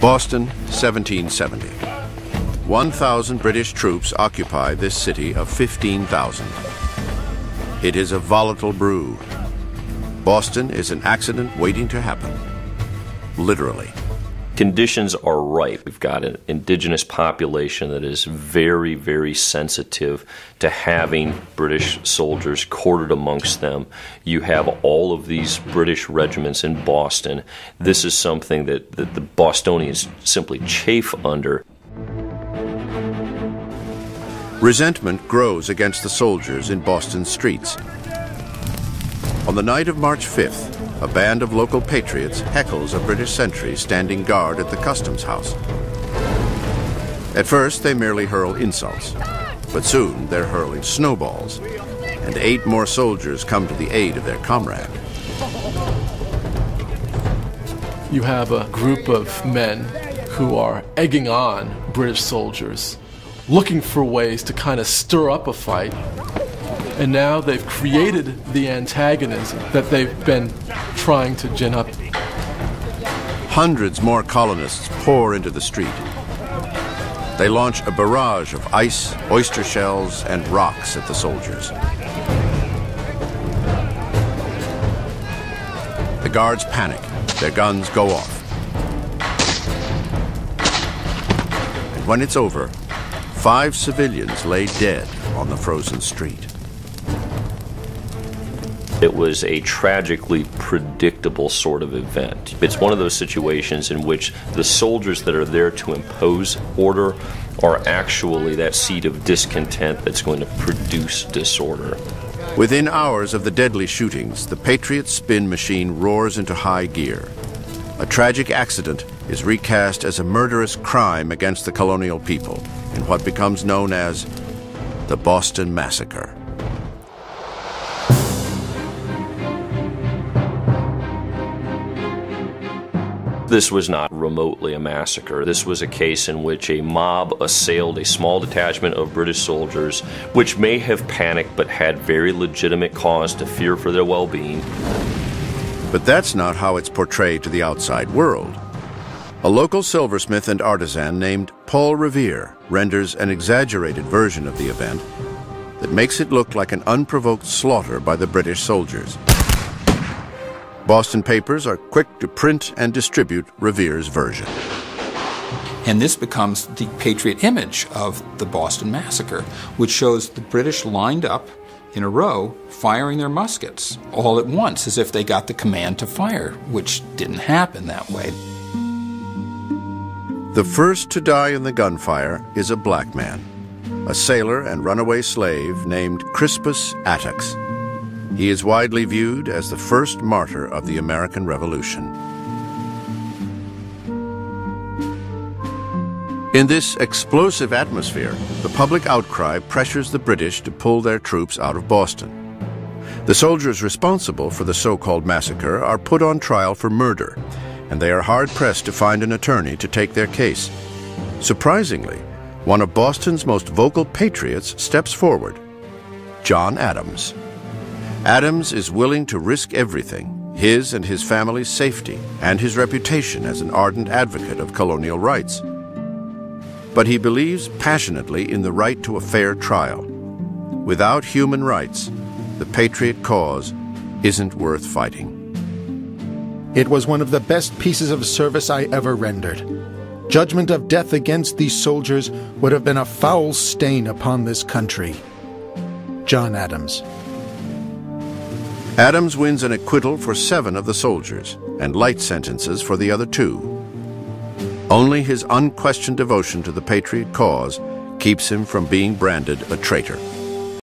Boston, 1770. 1,000 British troops occupy this city of 15,000. It is a volatile brew. Boston is an accident waiting to happen. Literally. Conditions are ripe. We've got an indigenous population that is very, very sensitive to having British soldiers quartered amongst them. You have all of these British regiments in Boston. This is something that the Bostonians simply chafe under. Resentment grows against the soldiers in Boston's streets. On the night of March 5th, a band of local patriots heckles a British sentry standing guard at the customs house. At first, they merely hurl insults, but soon they're hurling snowballs, and 8 more soldiers come to the aid of their comrade. You have a group of men who are egging on British soldiers, looking for ways to kind of stir up a fight. And now they've created the antagonism that they've been trying to gin up. Hundreds more colonists pour into the street. They launch a barrage of ice, oyster shells, and rocks at the soldiers. The guards panic. Their guns go off. And when it's over, 5 civilians lay dead on the frozen street. It was a tragically predictable sort of event. It's one of those situations in which the soldiers that are there to impose order are actually that seed of discontent that's going to produce disorder. Within hours of the deadly shootings, the Patriot spin machine roars into high gear. A tragic accident is recast as a murderous crime against the colonial people in what becomes known as the Boston Massacre. This was not remotely a massacre. This was a case in which a mob assailed a small detachment of British soldiers, which may have panicked but had very legitimate cause to fear for their well-being. But that's not how it's portrayed to the outside world. A local silversmith and artisan named Paul Revere renders an exaggerated version of the event that makes it look like an unprovoked slaughter by the British soldiers. Boston papers are quick to print and distribute Revere's version. And this becomes the Patriot image of the Boston Massacre, which shows the British lined up in a row, firing their muskets all at once, as if they got the command to fire, which didn't happen that way. The first to die in the gunfire is a black man, a sailor and runaway slave named Crispus Attucks. He is widely viewed as the first martyr of the American Revolution. In this explosive atmosphere, the public outcry pressures the British to pull their troops out of Boston. The soldiers responsible for the so-called massacre are put on trial for murder, and they are hard-pressed to find an attorney to take their case. Surprisingly, one of Boston's most vocal patriots steps forward, John Adams. Adams is willing to risk everything, his and his family's safety, and his reputation as an ardent advocate of colonial rights. But he believes passionately in the right to a fair trial. Without human rights, the patriot cause isn't worth fighting. It was one of the best pieces of service I ever rendered. Judgment of death against these soldiers would have been a foul stain upon this country. John Adams. Adams wins an acquittal for 7 of the soldiers and light sentences for the other 2. Only his unquestioned devotion to the patriot cause keeps him from being branded a traitor.